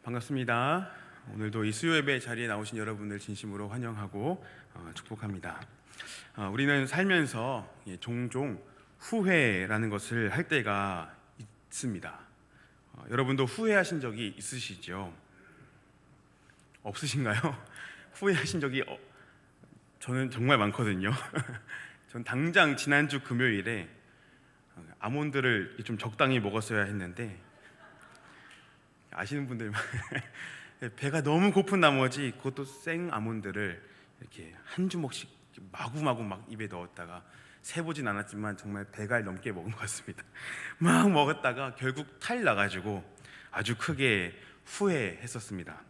반갑습니다. 오늘도 이 수요 예배 자리에 나오신 여러분들 진심으로 환영하고 축복합니다. 우리는 살면서 종종 후회라는 것을 할 때가 있습니다. 여러분도 후회하신 적이 있으시죠? 없으신가요? 후회하신 적이 저는 정말 많거든요. 전 당장 지난주 금요일에 아몬드를 좀 적당히 먹었어야 했는데 아시는 분들 배가 너무 고픈 나머지 그것도 생 아몬드를 이렇게 한 주먹씩 마구마구 막 입에 넣었다가 세보진 않았지만 정말 배가 넘게 먹은 것 같습니다. 막 먹었다가 결국 탈 나가지고 아주 크게 후회했었습니다.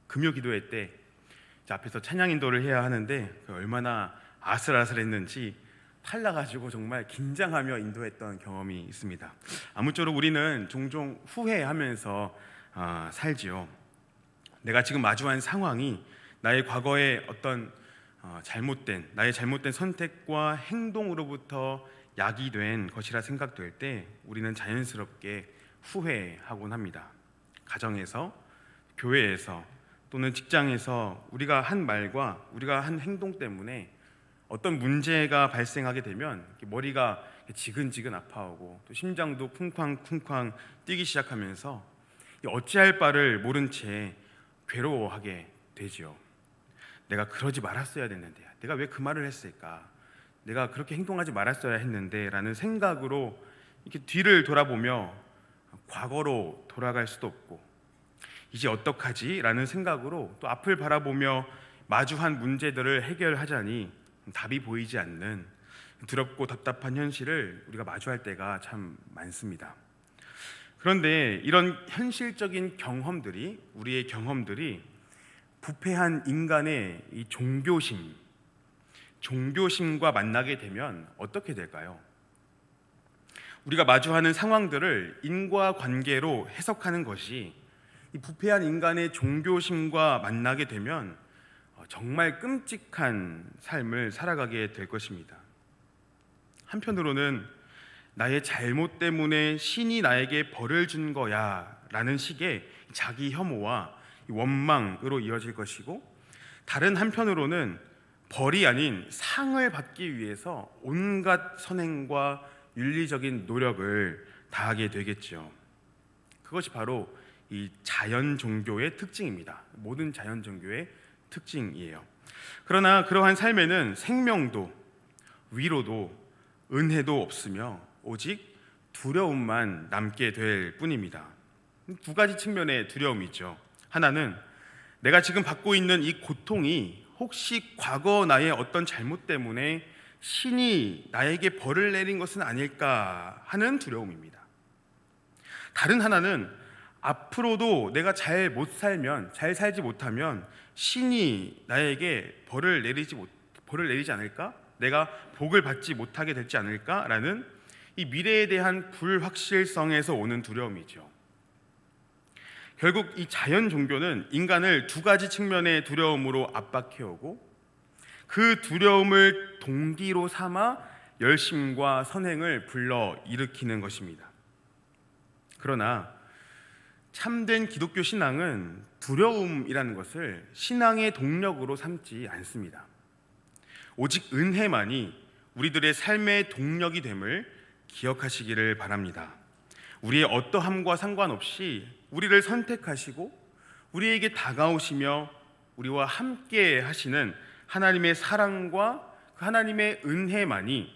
금요 기도회 때 앞에서 찬양 인도를 해야 하는데 얼마나 아슬아슬했는지 탈 나가지고 정말 긴장하며 인도했던 경험이 있습니다. 아무쪼록 우리는 종종 후회하면서 살지요. 내가 지금 마주한 상황이 나의 과거의 어떤 나의 잘못된 선택과 행동으로부터 야기된 것이라 생각될 때 우리는 자연스럽게 후회하곤 합니다. 가정에서, 교회에서 또는 직장에서 우리가 한 말과 우리가 한 행동 때문에 어떤 문제가 발생하게 되면 머리가 지근지근 아파오고 또 심장도 쿵쾅쿵쾅 뛰기 시작하면서 어찌할 바를 모른 채 괴로워하게 되지요. 내가 그러지 말았어야 됐는데, 내가 왜 그 말을 했을까? 내가 그렇게 행동하지 말았어야 했는데 라는 생각으로 이렇게 뒤를 돌아보며 과거로 돌아갈 수도 없고 이제 어떡하지? 라는 생각으로 또 앞을 바라보며 마주한 문제들을 해결하자니 답이 보이지 않는 두렵고 답답한 현실을 우리가 마주할 때가 참 많습니다. 그런데 이런 현실적인 경험들이, 우리의 경험들이 부패한 인간의 이 종교심과 만나게 되면 어떻게 될까요? 우리가 마주하는 상황들을 인과관계로 해석하는 것이 이 부패한 인간의 종교심과 만나게 되면 정말 끔찍한 삶을 살아가게 될 것입니다. 한편으로는 나의 잘못 때문에 신이 나에게 벌을 준 거야 라는 식의 자기 혐오와 원망으로 이어질 것이고, 다른 한편으로는 벌이 아닌 상을 받기 위해서 온갖 선행과 윤리적인 노력을 다하게 되겠죠. 그것이 바로 이 자연 종교의 특징입니다. 모든 자연 종교의 특징이에요. 그러나 그러한 삶에는 생명도 위로도 은혜도 없으며 오직 두려움만 남게 될 뿐입니다. 두 가지 측면의 두려움이 있죠. 하나는 내가 지금 받고 있는 이 고통이 혹시 과거 나의 어떤 잘못 때문에 신이 나에게 벌을 내린 것은 아닐까 하는 두려움입니다. 다른 하나는 앞으로도 내가 잘 살지 못하면 신이 나에게 벌을 내리지 않을까? 내가 복을 받지 못하게 되지 않을까라는 이 미래에 대한 불확실성에서 오는 두려움이죠. 결국 이 자연 종교는 인간을 두 가지 측면의 두려움으로 압박해오고 그 두려움을 동기로 삼아 열심과 선행을 불러 일으키는 것입니다. 그러나 참된 기독교 신앙은 두려움이라는 것을 신앙의 동력으로 삼지 않습니다. 오직 은혜만이 우리들의 삶의 동력이 됨을 기억하시기를 바랍니다. 우리의 어떠함과 상관없이 우리를 선택하시고 우리에게 다가오시며 우리와 함께 하시는 하나님의 사랑과 그 하나님의 은혜만이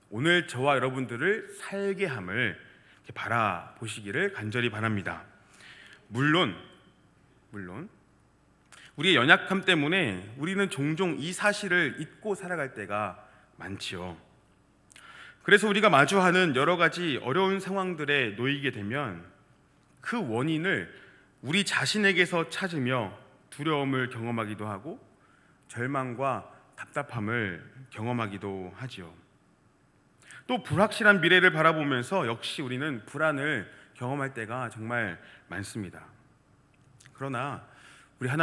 오늘 저와 여러분들을 살게 함을 바라보시기를 간절히 바랍니다. 물론 우리의 연약함 때문에 우리는 종종 이 사실을 잊고 살아갈 때가 많지요. 그래서 우리가 마주하는 여러 가지 어려운 상황들에 놓이게 되면 그 원인을 우리 자신에게서 찾으며 두려움을 경험하기도 하고 절망과 답답함을 경험하기도 하지요. 또 불확실한 미래를 바라보면서 역시 우리는 불안을 경험할 때가 정말 많습니다. 그러나 우리가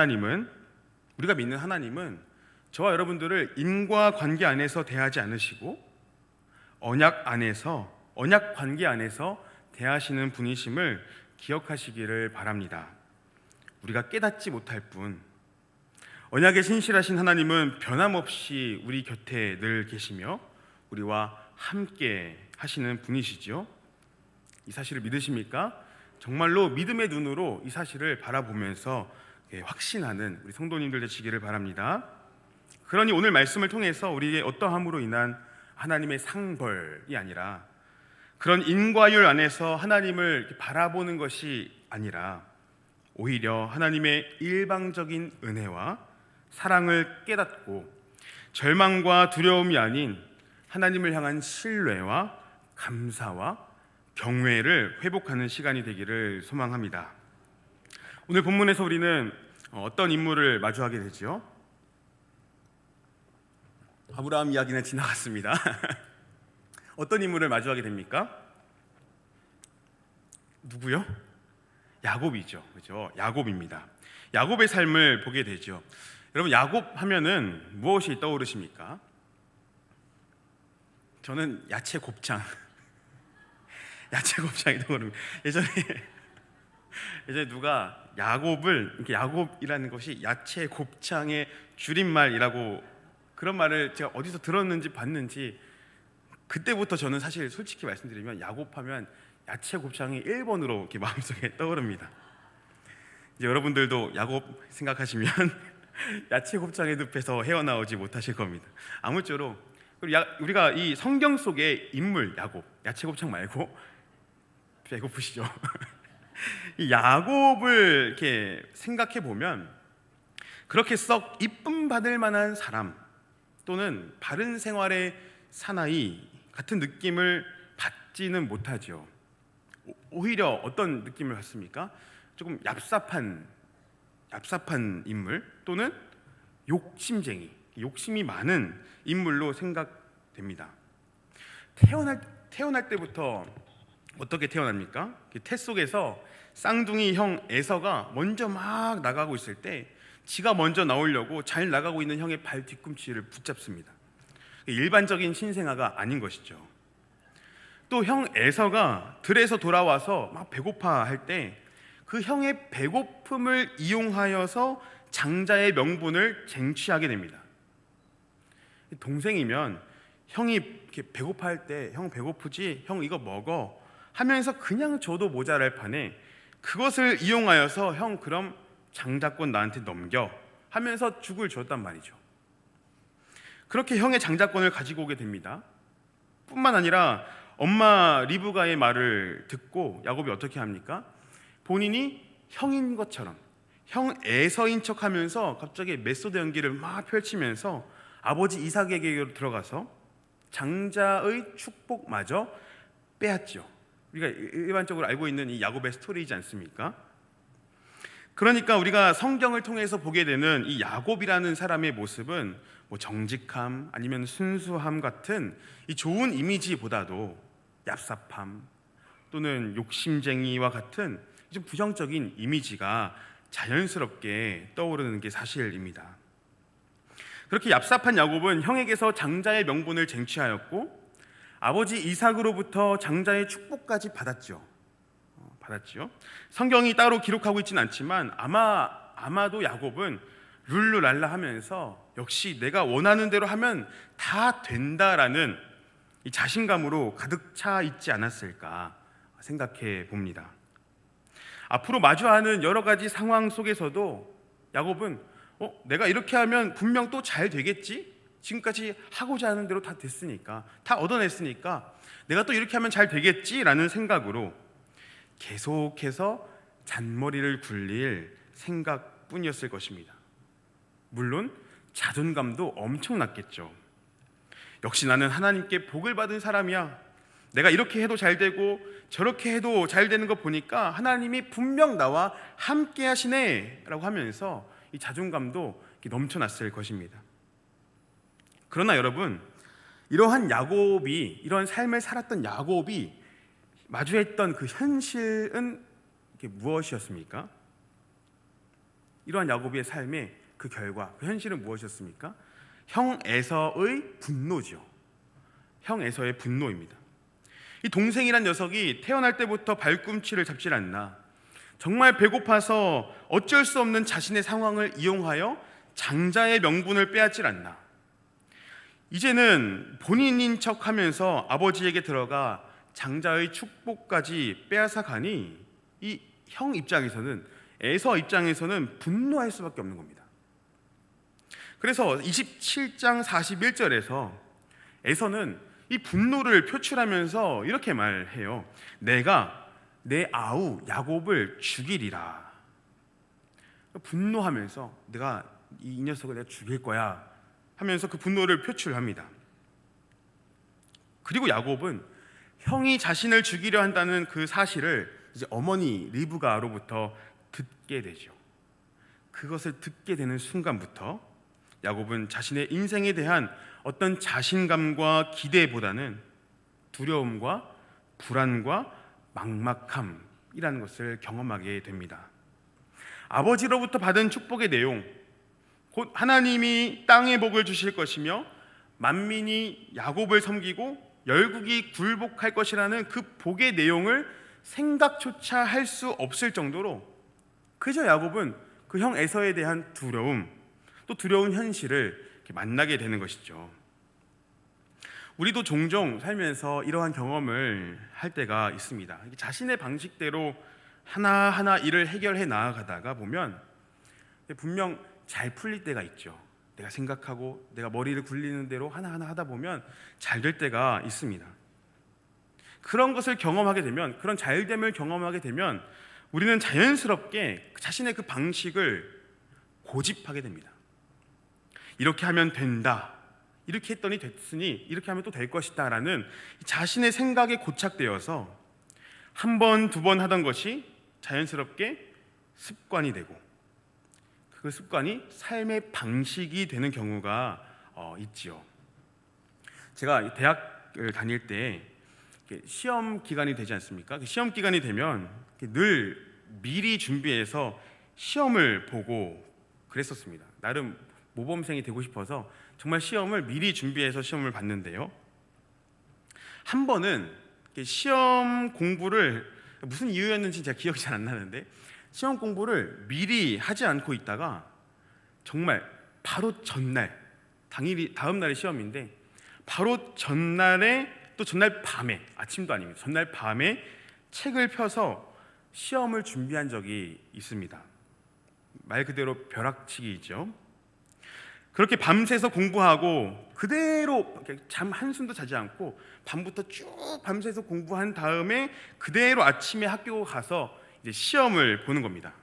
믿는 하나님은 저와 여러분들을 인과관계 안에서 대하지 않으시고 언약 관계 안에서 대하시는 분이심을 기억하시기를 바랍니다. 우리가 깨닫지 못할 뿐, 언약에 신실하신 하나님은 변함없이 우리 곁에 늘 계시며 우리와 함께 하시는 분이시죠. 이 사실을 믿으십니까? 정말로 믿음의 눈으로 이 사실을 바라보면서 확신하는 우리 성도님들 되시기를 바랍니다. 그러니 오늘 말씀을 통해서 우리의 어떠함으로 인한 하나님의 상벌이 아니라, 그런 인과율 안에서 하나님을 바라보는 것이 아니라 오히려 하나님의 일방적인 은혜와 사랑을 깨닫고 절망과 두려움이 아닌 하나님을 향한 신뢰와 감사와 경외를 회복하는 시간이 되기를 소망합니다. 오늘 본문에서 우리는 어떤 인물을 마주하게 되죠? 아브라함 이야기는 지나갔습니다. 어떤 인물을 마주하게 됩니까? 누구요? 야곱이죠. 그렇죠? 야곱입니다. 야곱의 삶을 보게 되죠. 여러분, 야곱 하면은 무엇이 떠오르십니까? 저는 야채 곱창. 야채 곱창이 떠오릅니다. 예전에 누가 야곱을, 이렇게 야곱이라는 것이 야채 곱창의 줄임말이라고, 그런 말을 제가 어디서 들었는지 봤는지, 그때부터 저는 사실 솔직히 말씀드리면 야곱하면 야채 곱창이 1번으로 이렇게 마음속에 떠오릅니다. 이제 여러분들도 야곱 생각하시면 야채 곱창의 늪에서 헤어나오지 못하실 겁니다. 아무쪼록 우리가 이 성경 속의 인물 야곱, 야채 곱창 말고, 배고프시죠? 이 야곱을 이렇게 생각해 보면 그렇게 썩 이쁨 받을 만한 사람 또는 바른 생활의 사나이 같은 느낌을 받지는 못하죠. 오히려 어떤 느낌을 받습니까? 조금 얍삽한 인물 또는 욕심쟁이, 욕심이 많은 인물로 생각됩니다. 태어날 때부터 어떻게 태어납니까? 태 속에서 쌍둥이 형 에서가 먼저 막 나가고 있을 때 지가 먼저 나오려고 잘 나가고 있는 형의 발 뒤꿈치를 붙잡습니다. 일반적인 신생아가 아닌 것이죠. 또 형 에서가 들에서 돌아와서 막 배고파 할 때 그 형의 배고픔을 이용하여서 장자의 명분을 쟁취하게 됩니다. 동생이면 형이 이렇게 배고파 할 때, 형 배고프지? 형 이거 먹어 하면서 그냥 줘도 모자랄 판에 그것을 이용하여서 형 그럼 장자권 나한테 넘겨 하면서 죽을 줬단 말이죠. 그렇게 형의 장자권을 가지고 오게 됩니다. 뿐만 아니라 엄마 리브가의 말을 듣고 야곱이 어떻게 합니까? 본인이 형인 것처럼, 형 에서인 척하면서 갑자기 메소드 연기를 막 펼치면서 아버지 이삭에게 들어가서 장자의 축복마저 빼앗죠. 우리가 일반적으로 알고 있는 이 야곱의 스토리이지 않습니까? 그러니까 우리가 성경을 통해서 보게 되는 이 야곱이라는 사람의 모습은 뭐 정직함 아니면 순수함 같은 이 좋은 이미지보다도 얍삽함 또는 욕심쟁이와 같은 좀 부정적인 이미지가 자연스럽게 떠오르는 게 사실입니다. 그렇게 얍삽한 야곱은 형에게서 장자의 명분을 쟁취하였고 아버지 이삭으로부터 장자의 축복까지 받았죠. 성경이 따로 기록하고 있지는 않지만 아마도 야곱은 룰루랄라 하면서 역시 내가 원하는 대로 하면 다 된다라는 이 자신감으로 가득 차 있지 않았을까 생각해 봅니다. 앞으로 마주하는 여러 가지 상황 속에서도 야곱은 내가 이렇게 하면 분명 또 잘 되겠지? 지금까지 하고자 하는 대로 다 됐으니까, 다 얻어냈으니까 내가 또 이렇게 하면 잘 되겠지라는 생각으로 계속해서 잔머리를 굴릴 생각뿐이었을 것입니다. 물론 자존감도 엄청났겠죠. 역시 나는 하나님께 복을 받은 사람이야. 내가 이렇게 해도 잘 되고 저렇게 해도 잘 되는 거 보니까 하나님이 분명 나와 함께 하시네 라고 하면서 이 자존감도 넘쳐났을 것입니다. 그러나 여러분, 이러한 삶을 살았던 야곱이 마주했던 그 현실은 무엇이었습니까? 이러한 야곱의 삶의 그 결과, 그 현실은 무엇이었습니까? 형 에서의 분노죠. 형 에서의 분노입니다. 이 동생이란 녀석이 태어날 때부터 발꿈치를 잡질 않나, 정말 배고파서 어쩔 수 없는 자신의 상황을 이용하여 장자의 명분을 빼앗질 않나. 이제는 본인인 척하면서 아버지에게 들어가 장자의 축복까지 빼앗아 가니 이 형 입장에서는, 에서 입장에서는 분노할 수밖에 없는 겁니다. 그래서 27장 41절에서 에서는 이 분노를 표출하면서 이렇게 말해요. 내가 내 아우 야곱을 죽이리라. 분노하면서 내가 이 녀석을 내가 죽일 거야 하면서 그 분노를 표출합니다. 그리고 야곱은 형이 자신을 죽이려 한다는 그 사실을 이제 어머니 리브가로부터 듣게 되죠. 그것을 듣게 되는 순간부터 야곱은 자신의 인생에 대한 어떤 자신감과 기대보다는 두려움과 불안과 막막함이라는 것을 경험하게 됩니다. 아버지로부터 받은 축복의 내용, 곧 하나님이 땅의 복을 주실 것이며 만민이 야곱을 섬기고 열국이 굴복할 것이라는 그 복의 내용을 생각조차 할 수 없을 정도로 그저 야곱은 그 형 에서에 대한 두려움, 또 두려운 현실을 이렇게 만나게 되는 것이죠. 우리도 종종 살면서 이러한 경험을 할 때가 있습니다. 자신의 방식대로 하나하나 일을 해결해 나아가다가 보면 분명 잘 풀릴 때가 있죠. 내가 생각하고 내가 머리를 굴리는 대로 하나하나 하다 보면 잘 될 때가 있습니다. 그런 것을 경험하게 되면, 그런 잘됨을 경험하게 되면 우리는 자연스럽게 자신의 그 방식을 고집하게 됩니다. 이렇게 하면 된다, 이렇게 했더니 됐으니 이렇게 하면 또 될 것이다 라는 자신의 생각에 고착되어서 한 번, 두 번 하던 것이 자연스럽게 습관이 되고 그 습관이 삶의 방식이 되는 경우가 있지요. 제가 대학을 다닐 때 시험 기간이 되지 않습니까? 시험 기간이 되면 늘 미리 준비해서 시험을 보고 그랬었습니다. 나름 모범생이 되고 싶어서 정말 시험을 미리 준비해서 시험을 봤는데요. 한 번은 시험 공부를 무슨 이유였는지 제가 기억이 잘 안 나는데 시험 공부를 미리 하지 않고 있다가 정말 바로 전날, 다음 날이 시험인데 바로 전날에, 또 전날 밤에, 아침도 아닙니다, 전날 밤에 책을 펴서 시험을 준비한 적이 있습니다. 말 그대로 벼락치기죠. 그렇게 밤새서 공부하고 그대로 잠 한숨도 자지 않고 밤부터 쭉 밤새서 공부한 다음에 그대로 아침에 학교 가서 이제 시험을 보는 겁니다.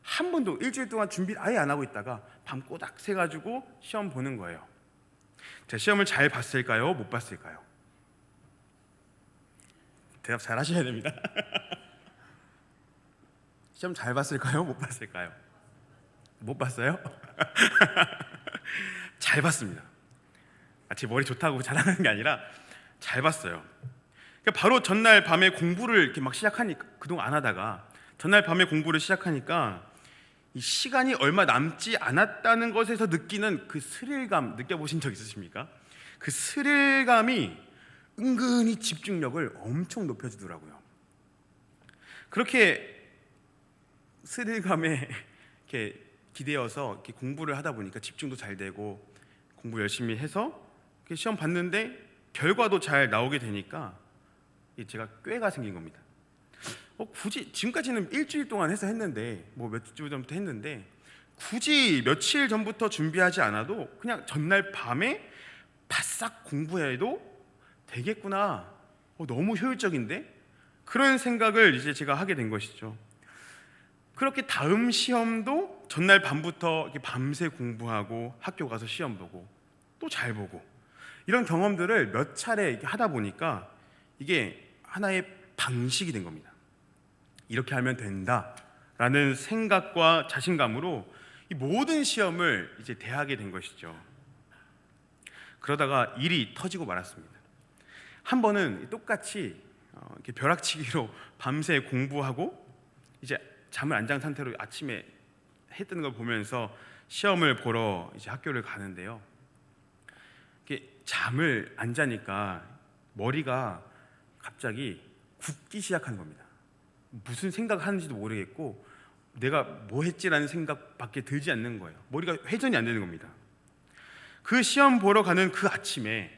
한 번도 일주일 동안 준비 아예 안 하고 있다가 밤 꼬닥 새가지고 시험 보는 거예요. 제 시험을 잘 봤을까요? 못 봤을까요? 대답 잘 하셔야 됩니다. 시험 잘 봤을까요? 못 봤을까요? 못 봤어요? 잘 봤습니다. 제 머리 좋다고 자랑하는 게 아니라 잘 봤어요. 그러니까 바로 전날 밤에 공부를 이렇게 막 시작하니까, 그동안 안 하다가 전날 밤에 공부를 시작하니까 이 시간이 얼마 남지 않았다는 것에서 느끼는 그 스릴감, 느껴보신 적 있으십니까? 그 스릴감이 은근히 집중력을 엄청 높여주더라고요. 그렇게 스릴감에 이렇게 기대어서 이렇게 공부를 하다 보니까 집중도 잘 되고 공부 열심히 해서 시험 봤는데 결과도 잘 나오게 되니까 제가 꾀가 생긴 겁니다. 굳이 지금까지는 일주일 동안 해서 했는데 뭐 몇 주 전부터 했는데 굳이 며칠 전부터 준비하지 않아도 그냥 전날 밤에 바싹 공부해도 되겠구나. 너무 효율적인데? 그런 생각을 이제 제가 하게 된 것이죠. 그렇게 다음 시험도 전날 밤부터 이렇게 밤새 공부하고 학교 가서 시험 보고 또 잘 보고 이런 경험들을 몇 차례 이렇게 하다 보니까 이게 하나의 방식이 된 겁니다. 이렇게 하면 된다라는 생각과 자신감으로 이 모든 시험을 이제 대하게 된 것이죠. 그러다가 일이 터지고 말았습니다. 한 번은 똑같이 이렇게 벼락치기로 밤새 공부하고 이제 잠을 안 잔 상태로 아침에 해 뜨는 걸 보면서 시험을 보러 이제 학교를 가는데요. 이렇게 잠을 안 자니까 머리가 갑자기 굽기 시작한 겁니다. 무슨 생각을 하는지도 모르겠고 내가 뭐 했지라는 생각밖에 들지 않는 거예요. 머리가 회전이 안 되는 겁니다. 그 시험 보러 가는 그 아침에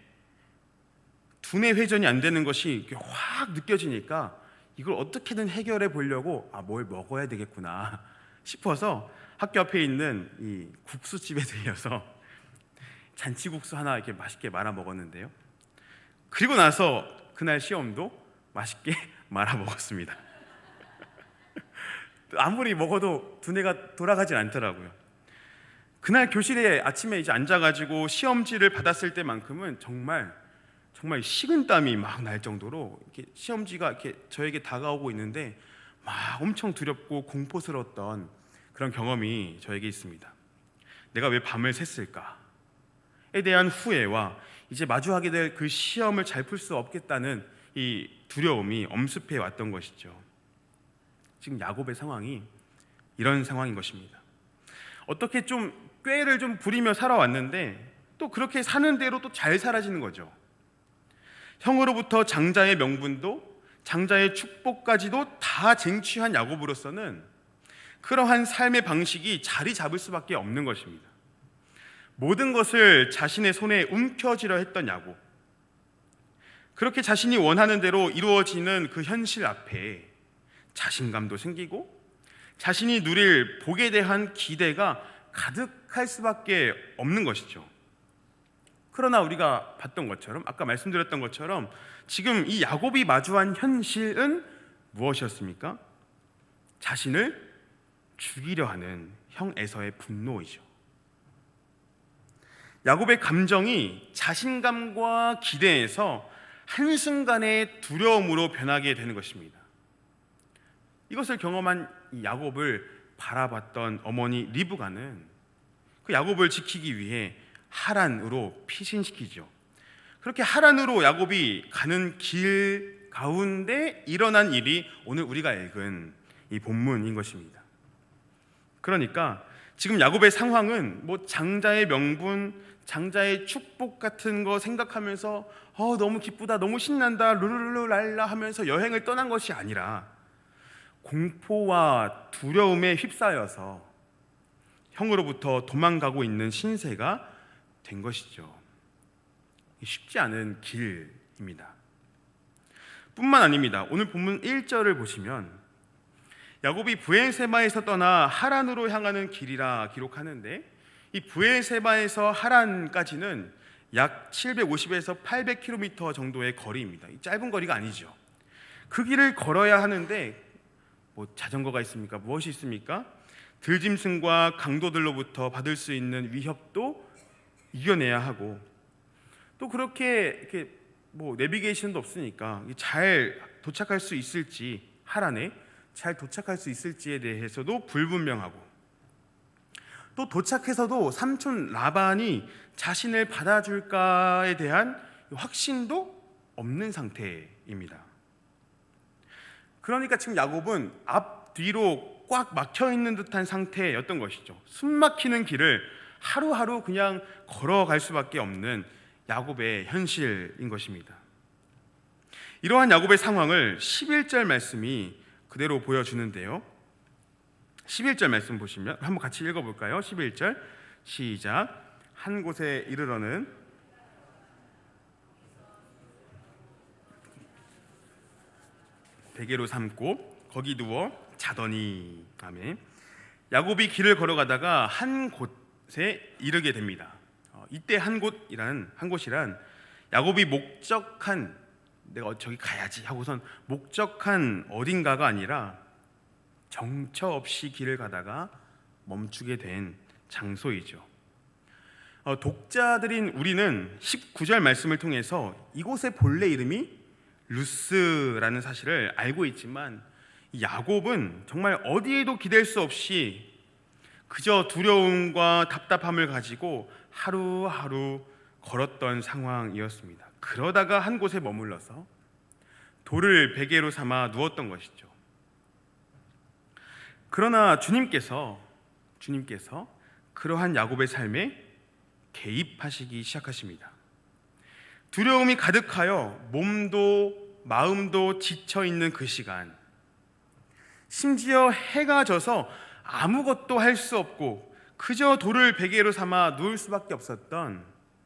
두뇌 회전이 안 되는 것이 확 느껴지니까 이걸 어떻게든 해결해 보려고 뭘 먹어야 되겠구나 싶어서 학교 앞에 있는 이 국수집에 들려서 잔치국수 하나 이렇게 맛있게 말아 먹었는데요. 그리고 나서 그날 시험도 맛있게 말아 먹었습니다. 아무리 먹어도 두뇌가 돌아가진 않더라고요. 그날 교실에 아침에 이제 앉아가지고 시험지를 받았을 때만큼은 정말 식은땀이 막 날 정도로 이렇게 시험지가 이렇게 저에게 다가오고 있는데 막 엄청 두렵고 공포스러웠던 그런 경험이 저에게 있습니다. 내가 왜 밤을 샜을까에 대한 후회와 이제 마주하게 될 그 시험을 잘 풀 수 없겠다는 이 두려움이 엄습해 왔던 것이죠. 지금 야곱의 상황이 이런 상황인 것입니다. 어떻게 좀 꾀를 좀 부리며 살아왔는데 또 그렇게 사는 대로 또 잘 사라지는 거죠. 형으로부터 장자의 명분도 장자의 축복까지도 다 쟁취한 야곱으로서는 그러한 삶의 방식이 자리 잡을 수밖에 없는 것입니다. 모든 것을 자신의 손에 움켜쥐려 했던 야곱, 그렇게 자신이 원하는 대로 이루어지는 그 현실 앞에 자신감도 생기고 자신이 누릴 복에 대한 기대가 가득할 수밖에 없는 것이죠. 그러나 우리가 봤던 것처럼, 아까 말씀드렸던 것처럼 지금 이 야곱이 마주한 현실은 무엇이었습니까? 자신을 죽이려 하는 형 에서의 분노이죠. 야곱의 감정이 자신감과 기대에서 한순간의 두려움으로 변하게 되는 것입니다. 이것을 경험한 야곱을 바라봤던 어머니 리브가는 그 야곱을 지키기 위해 하란으로 피신시키죠. 그렇게 하란으로 야곱이 가는 길 가운데 일어난 일이 오늘 우리가 읽은 이 본문인 것입니다. 그러니까 지금 야곱의 상황은 뭐 장자의 명분, 장자의 축복 같은 거 생각하면서 너무 기쁘다, 너무 신난다, 룰루랄라 하면서 여행을 떠난 것이 아니라 공포와 두려움에 휩싸여서 형으로부터 도망가고 있는 신세가 된 것이죠. 쉽지 않은 길입니다. 뿐만 아닙니다. 오늘 본문 1절을 보시면 야곱이 브엘세바에서 떠나 하란으로 향하는 길이라 기록하는데 이 브엘세바에서 하란까지는 약 750에서 800km 정도의 거리입니다. 짧은 거리가 아니죠. 그 길을 걸어야 하는데 뭐 자전거가 있습니까? 무엇이 있습니까? 들짐승과 강도들로부터 받을 수 있는 위협도 이겨내야 하고 또 이렇게 뭐 내비게이션도 없으니까 잘 도착할 수 있을지, 하란에 잘 도착할 수 있을지에 대해서도 불분명하고 또 도착해서도 삼촌 라반이 자신을 받아줄까에 대한 확신도 없는 상태입니다. 그러니까 지금 야곱은 앞뒤로 꽉 막혀있는 듯한 상태였던 것이죠. 숨막히는 길을 하루하루 그냥 걸어갈 수밖에 없는 야곱의 현실인 것입니다. 이러한 야곱의 상황을 11절 말씀이 그대로 보여주는데요. 11절 말씀 보시면 한번 같이 읽어볼까요? 11절 시작. 한 곳에 이르러는 베개로 삼고 거기 누워 자더니. 아멘. 야곱이 길을 걸어가다가 한 곳에 이르게 됩니다. 이때 한 곳이란 야곱이 목적한, 내가 저기 가야지 하고선 목적한 어딘가가 아니라 정처 없이 길을 가다가 멈추게 된 장소이죠. 독자들인 우리는 19절 말씀을 통해서 이곳의 본래 이름이 루스라는 사실을 알고 있지만 야곱은 정말 어디에도 기댈 수 없이 그저 두려움과 답답함을 가지고 하루하루 걸었던 상황이었습니다. 그러다가 한 곳에 머물러서 돌을 베개로 삼아 누웠던 것이죠. 그러나 주님께서 그러한 야곱의 삶에 개입하시기 시작하십니다. 두려움이 가득하여 몸도 마음도 지쳐 있는 그 시간, 심지어 해가 져서 아무것도 할 수 없고 그저 돌을 베개로 삼아 누울 수밖에 없었던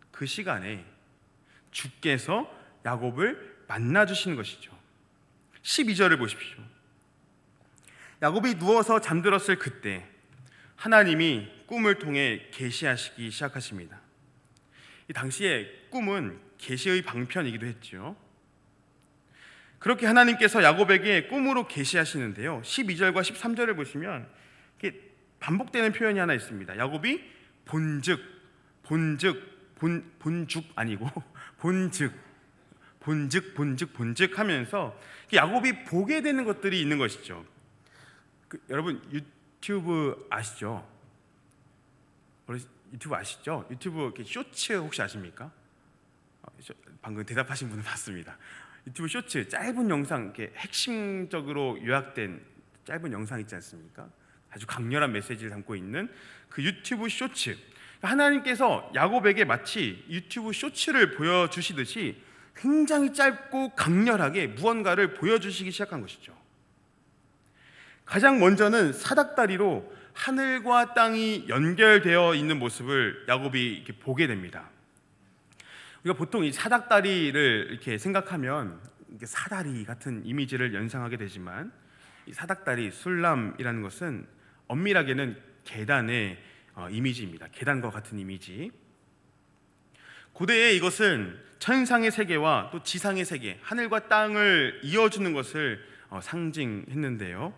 그 시간에 주께서 야곱을 만나 주시는 것이죠. 12절을 보십시오. 야곱이 누워서 잠들었을 그때 하나님이 꿈을 통해 계시하시기 시작하십니다. 이 당시에 꿈은 계시의 방편이기도 했죠. 그렇게 하나님께서 야곱에게 꿈으로 계시하시는데요, 12절과 13절을 보시면 이렇게 반복되는 표현이 하나 있습니다. 야곱이 본즉 아니고 본즉 하면서 야곱이 보게 되는 것들이 있는 것이죠. 여러분 유튜브 아시죠? 유튜브 아시죠? 유튜브 쇼츠 혹시 아십니까? 방금 대답하신 분을 봤습니다. 유튜브 쇼츠 짧은 영상, 이렇게 핵심적으로 요약된 짧은 영상 있지 않습니까? 아주 강렬한 메시지를 담고 있는 그 유튜브 쇼츠. 하나님께서 야곱에게 마치 유튜브 쇼츠를 보여주시듯이 굉장히 짧고 강렬하게 무언가를 보여주시기 시작한 것이죠. 가장 먼저는 사닥다리로 하늘과 땅이 연결되어 있는 모습을 야곱이 이렇게 보게 됩니다. 우리가 보통 이 사닥다리를 이렇게 생각하면 사다리 같은 이미지를 연상하게 되지만, 이 사닥다리, 술람이라는 것은 엄밀하게는 계단의 이미지입니다. 계단과 같은 이미지. 고대에 이것은 천상의 세계와 또 지상의 세계, 하늘과 땅을 이어주는 것을 상징했는데요.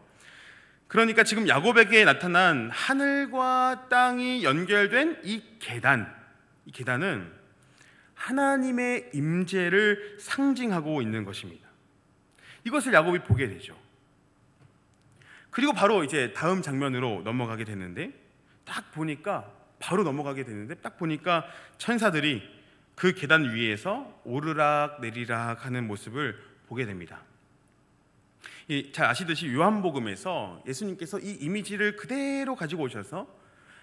그러니까 지금 야곱에게 나타난 하늘과 땅이 연결된 이 계단은 하나님의 임재를 상징하고 있는 것입니다. 이것을 야곱이 보게 되죠. 그리고 바로 이제 다음 장면으로 넘어가게 되는데, 딱 보니까 천사들이 그 계단 위에서 오르락 내리락 하는 모습을 보게 됩니다. 잘 아시듯이 요한복음에서 예수님께서 이 이미지를 그대로 가지고 오셔서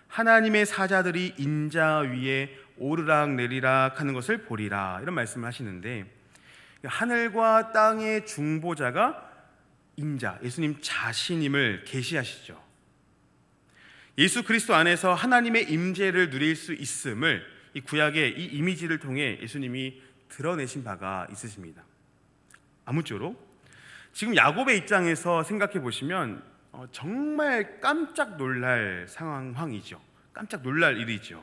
하나님의 사자들이 인자 위에 오르락 내리락 하는 것을 보리라, 이런 말씀을 하시는데, 하늘과 땅의 중보자가 인자, 예수님 자신임을 계시하시죠. 예수 그리스도 안에서 하나님의 임재를 누릴 수 있음을 이 구약의 이 이미지를 통해 예수님이 드러내신 바가 있으십니다. 아무쪼록 지금 야곱의 입장에서 생각해 보시면 정말 깜짝 놀랄 상황이죠. 깜짝 놀랄 일이죠.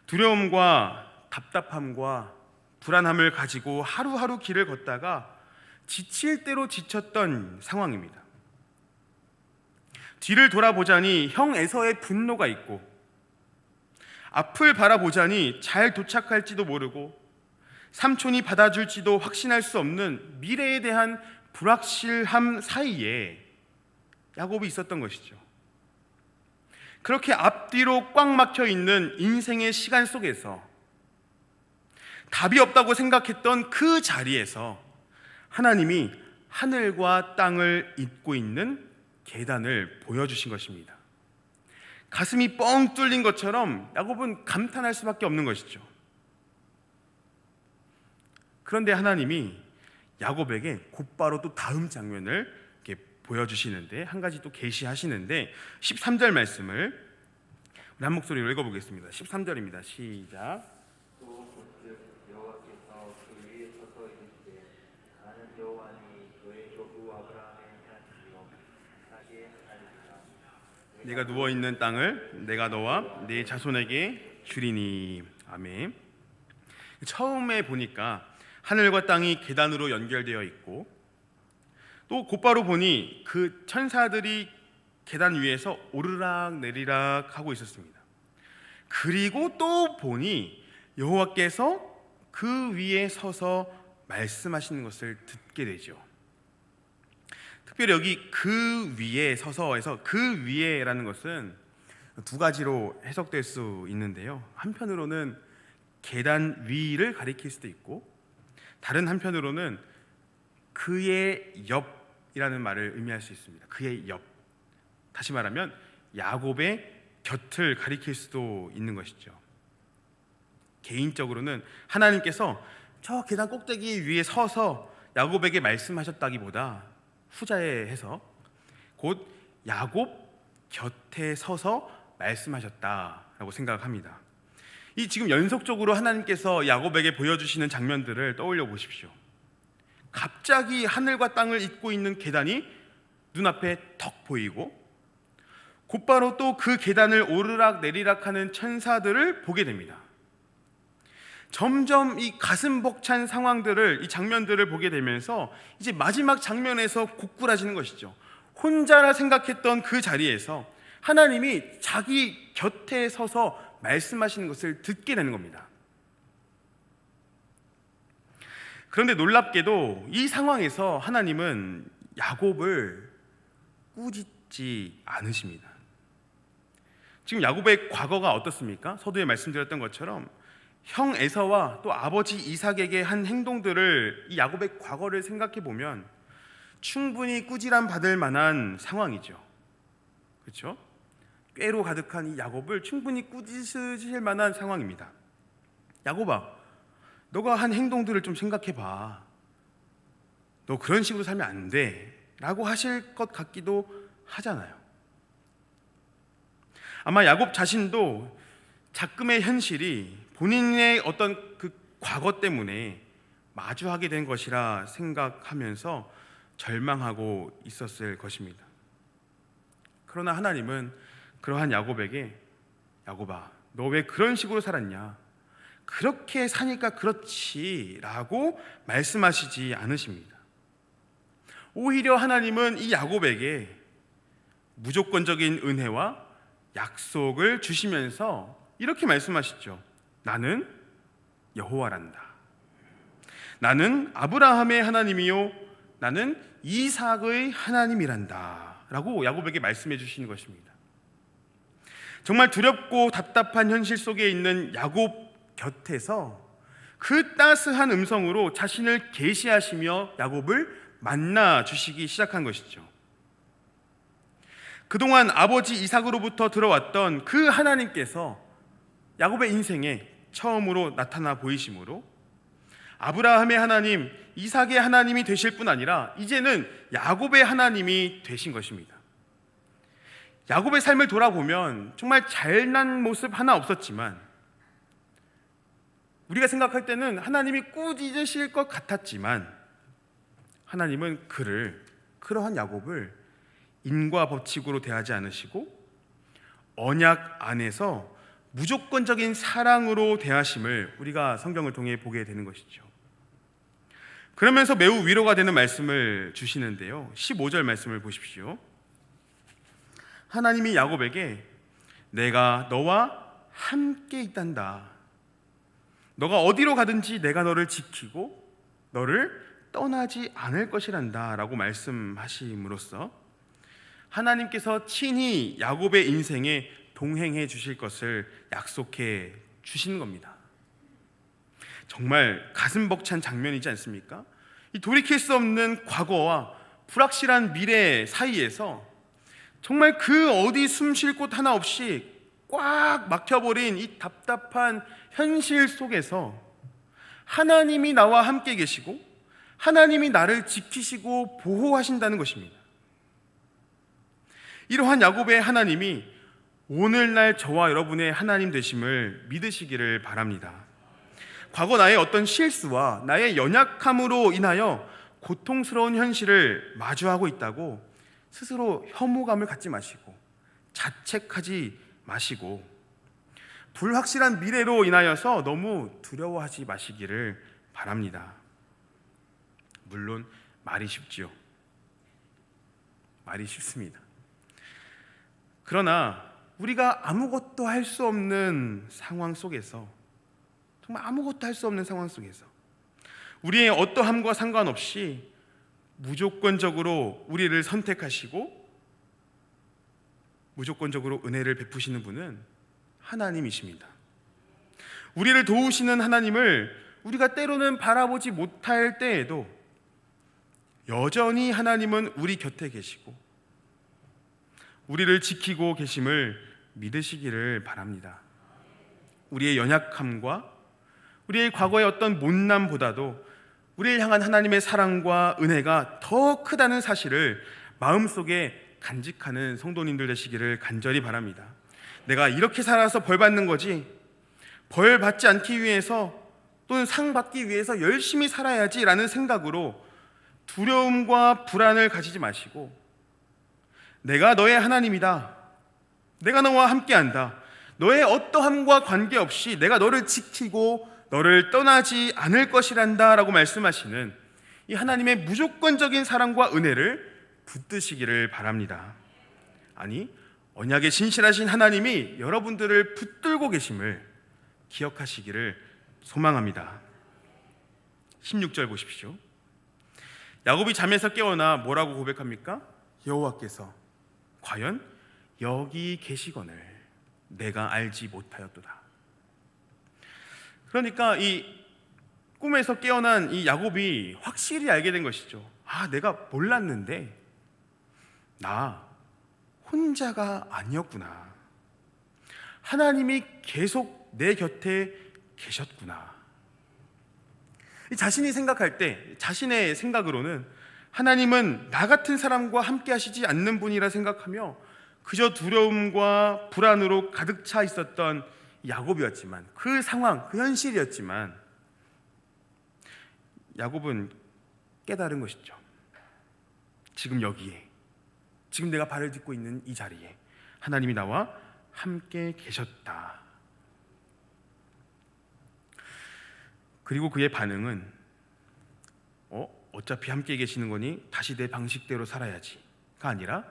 두려움과 답답함과 불안함을 가지고 하루하루 길을 걷다가 지칠 대로 지쳤던 상황입니다. 뒤를 돌아보자니 형 에서의 분노가 있고, 앞을 바라보자니 잘 도착할지도 모르고 삼촌이 받아줄지도 확신할 수 없는 미래에 대한 불확실함 사이에 야곱이 있었던 것이죠. 그렇게 앞뒤로 꽉 막혀 있는 인생의 시간 속에서 답이 없다고 생각했던 그 자리에서 하나님이 하늘과 땅을 잇고 있는 계단을 보여주신 것입니다. 가슴이 뻥 뚫린 것처럼 야곱은 감탄할 수밖에 없는 것이죠. 그런데 하나님이 야곱에게 곧바로 또 다음 장면을 이렇게 보여주시는데, 한 가지 또 계시하시는데, 13절 말씀을 우리 한 목소리로 읽어보겠습니다. 13절입니다. 시작. 또 본즉 여호와께서 그 위에 서서 이르시되 나는 여호와니 너의 조부 아브라함의 하나님이요 이삭의 하나님이라. 네가 누워있는 땅을 내가 너와 네 자손에게 주리니. 아멘. 처음에 보니까 하늘과 땅이 계단으로 연결되어 있고, 또 곧바로 보니 그 천사들이 계단 위에서 오르락 내리락 하고 있었습니다. 그리고 또 보니 여호와께서 그 위에 서서 말씀하시는 것을 듣게 되죠. 특별히 여기 그 위에 서서에서 그 위에라는 것은 두 가지로 해석될 수 있는데요. 한편으로는 계단 위를 가리킬 수도 있고, 다른 한편으로는 그의 옆이라는 말을 의미할 수 있습니다. 그의 옆. 다시 말하면 야곱의 곁을 가리킬 수도 있는 것이죠. 개인적으로는 하나님께서 저 계단 꼭대기 위에 서서 야곱에게 말씀하셨다기보다 후자에 해서 곧 야곱 곁에 서서 말씀하셨다라고 생각합니다. 이 지금 연속적으로 하나님께서 야곱에게 보여주시는 장면들을 떠올려 보십시오. 갑자기 하늘과 땅을 잇고 있는 계단이 눈앞에 턱 보이고, 곧바로 또 그 계단을 오르락 내리락 하는 천사들을 보게 됩니다. 점점 이 가슴 벅찬 상황들을, 이 장면들을 보게 되면서 이제 마지막 장면에서 고꾸라지는 것이죠. 혼자라 생각했던 그 자리에서 하나님이 자기 곁에 서서 말씀하시는 것을 듣게 되는 겁니다. 그런데 놀랍게도 이 상황에서 하나님은 야곱을 꾸짖지 않으십니다. 지금 야곱의 과거가 어떻습니까? 서두에 말씀드렸던 것처럼 형 에서와 또 아버지 이삭에게 한 행동들을, 이 야곱의 과거를 생각해 보면 충분히 꾸지람 받을 만한 상황이죠. 그렇죠? 꾀로 가득한 이 야곱을 충분히 꾸짖으실 만한 상황입니다. 야곱아, 너가 한 행동들을 좀 생각해 봐. 너 그런 식으로 살면 안 돼 라고 하실 것 같기도 하잖아요. 아마 야곱 자신도 작금의 현실이 본인의 어떤 그 과거 때문에 마주하게 된 것이라 생각하면서 절망하고 있었을 것입니다. 그러나 하나님은 그러한 야곱에게, 야곱아, 너 왜 그런 식으로 살았냐? 그렇게 사니까 그렇지 라고 말씀하시지 않으십니다. 오히려 하나님은 이 야곱에게 무조건적인 은혜와 약속을 주시면서 이렇게 말씀하시죠. 나는 여호와란다. 나는 아브라함의 하나님이요 나는 이삭의 하나님이란다 라고 야곱에게 말씀해 주시는 것입니다. 정말 두렵고 답답한 현실 속에 있는 야곱 곁에서 그 따스한 음성으로 자신을 계시하시며 야곱을 만나 주시기 시작한 것이죠. 그동안 아버지 이삭으로부터 들어왔던 그 하나님께서 야곱의 인생에 처음으로 나타나 보이심으로 아브라함의 하나님, 이삭의 하나님이 되실 뿐 아니라 이제는 야곱의 하나님이 되신 것입니다. 야곱의 삶을 돌아보면 정말 잘난 모습 하나 없었지만, 우리가 생각할 때는 하나님이 꾸짖으실 것 같았지만 하나님은 그러한 야곱을 인과 법칙으로 대하지 않으시고 언약 안에서 무조건적인 사랑으로 대하심을 우리가 성경을 통해 보게 되는 것이죠. 그러면서 매우 위로가 되는 말씀을 주시는데요, 15절 말씀을 보십시오. 하나님이 야곱에게 내가 너와 함께 있단다. 너가 어디로 가든지 내가 너를 지키고 너를 떠나지 않을 것이란다 라고 말씀하심으로써 하나님께서 친히 야곱의 인생에 동행해 주실 것을 약속해 주시는 겁니다. 정말 가슴 벅찬 장면이지 않습니까? 이 돌이킬 수 없는 과거와 불확실한 미래 사이에서 정말 그 어디 숨 쉴 곳 하나 없이 꽉 막혀버린 이 답답한 현실 속에서 하나님이 나와 함께 계시고 하나님이 나를 지키시고 보호하신다는 것입니다. 이러한 야곱의 하나님이 오늘날 저와 여러분의 하나님 되심을 믿으시기를 바랍니다. 과거 나의 어떤 실수와 나의 연약함으로 인하여 고통스러운 현실을 마주하고 있다고 스스로 혐오감을 갖지 마시고 자책하지 마시고 불확실한 미래로 인하여서 너무 두려워하지 마시기를 바랍니다. 물론 말이 쉽지요. 말이 쉽습니다. 그러나 우리가 아무것도 할 수 없는 상황 속에서, 정말 아무것도 할 수 없는 상황 속에서 우리의 어떠함과 상관없이 무조건적으로 우리를 선택하시고 무조건적으로 은혜를 베푸시는 분은 하나님이십니다. 우리를 도우시는 하나님을 우리가 때로는 바라보지 못할 때에도 여전히 하나님은 우리 곁에 계시고 우리를 지키고 계심을 믿으시기를 바랍니다. 우리의 연약함과 우리의 과거의 어떤 못남보다도 우리를 향한 하나님의 사랑과 은혜가 더 크다는 사실을 마음속에 간직하는 성도님들 되시기를 간절히 바랍니다. 내가 이렇게 살아서 벌 받는 거지, 벌 받지 않기 위해서 또는 상 받기 위해서 열심히 살아야지라는 생각으로 두려움과 불안을 가지지 마시고, 내가 너의 하나님이다, 내가 너와 함께한다, 너의 어떠함과 관계없이 내가 너를 지키고 너를 떠나지 않을 것이란다 라고 말씀하시는 이 하나님의 무조건적인 사랑과 은혜를 붙드시기를 바랍니다. 아니, 언약에 신실하신 하나님이 여러분들을 붙들고 계심을 기억하시기를 소망합니다. 16절 보십시오. 야곱이 잠에서 깨어나 뭐라고 고백합니까? 여호와께서 과연 여기 계시거늘 내가 알지 못하였도다. 그러니까 이 꿈에서 깨어난 이 야곱이 확실히 알게 된 것이죠. 아, 내가 몰랐는데 나 혼자가 아니었구나. 하나님이 계속 내 곁에 계셨구나. 자신이 생각할 때 자신의 생각으로는 하나님은 나 같은 사람과 함께 하시지 않는 분이라 생각하며 그저 두려움과 불안으로 가득 차 있었던 야곱이었지만, 그 상황, 그 현실이었지만 야곱은 깨달은 것이죠. 지금 여기에, 지금 내가 발을 딛고 있는 이 자리에 하나님이 나와 함께 계셨다. 그리고 그의 반응은 어차피 함께 계시는 거니 다시 내 방식대로 살아야지가 아니라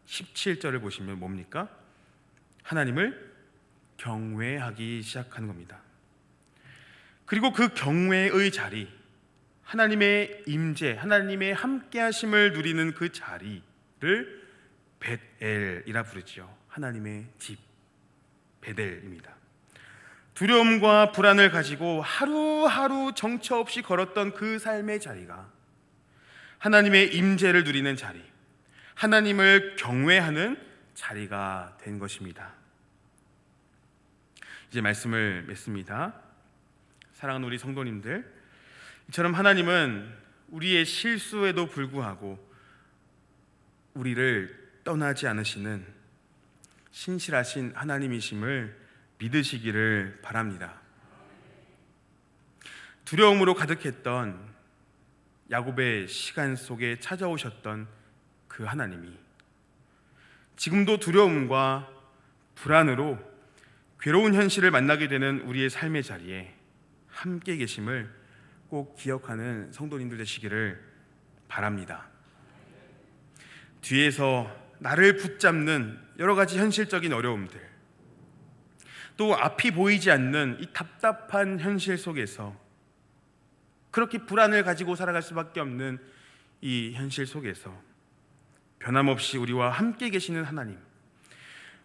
17절을 보시면 뭡니까? 하나님을 경외하기 시작하는 겁니다. 그리고 그 경외의 자리, 하나님의 임재, 하나님의 함께하심을 누리는 그 자리를 벳엘이라 부르지요. 하나님의 집, 베델입니다. 두려움과 불안을 가지고 하루하루 정처 없이 걸었던 그 삶의 자리가 하나님의 임재를 누리는 자리, 하나님을 경외하는 자리가 된 것입니다. 이제 말씀을 맺습니다. 사랑하는 우리 성도님들, 이처럼 하나님은 우리의 실수에도 불구하고 우리를 떠나지 않으시는 신실하신 하나님이심을 믿으시기를 바랍니다. 두려움으로 가득했던 야곱의 시간 속에 찾아오셨던 그 하나님이 지금도 두려움과 불안으로 괴로운 현실을 만나게 되는 우리의 삶의 자리에 함께 계심을 꼭 기억하는 성도님들 되시기를 바랍니다. 뒤에서 나를 붙잡는 여러 가지 현실적인 어려움들, 또 앞이 보이지 않는 이 답답한 현실 속에서 그렇게 불안을 가지고 살아갈 수밖에 없는 이 현실 속에서 변함없이 우리와 함께 계시는 하나님,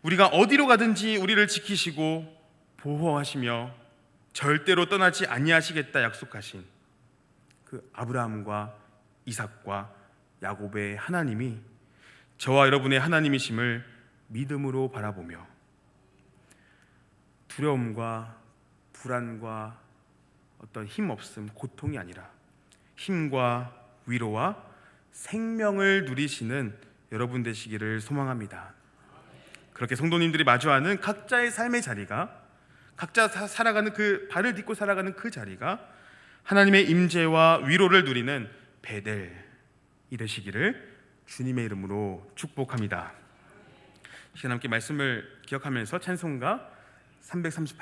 우리가 어디로 가든지 우리를 지키시고 보호하시며 절대로 떠나지 아니하시겠다 약속하신 그 아브라함과 이삭과 야곱의 하나님이 저와 여러분의 하나님이심을 믿음으로 바라보며 두려움과 불안과 어떤 힘없음, 고통이 아니라 힘과 위로와 생명을 누리시는 여러분 되시기를 소망합니다. 그렇게 성도님들이 마주하는 각자의 삶의 자리가, 각자 살아가는 그 발을 딛고 살아가는 그 자리가 하나님의 임재와 위로를 누리는 베델이 되시기를 주님의 이름으로 축복합니다. 시간 함께 말씀을 기억하면서 찬송가 338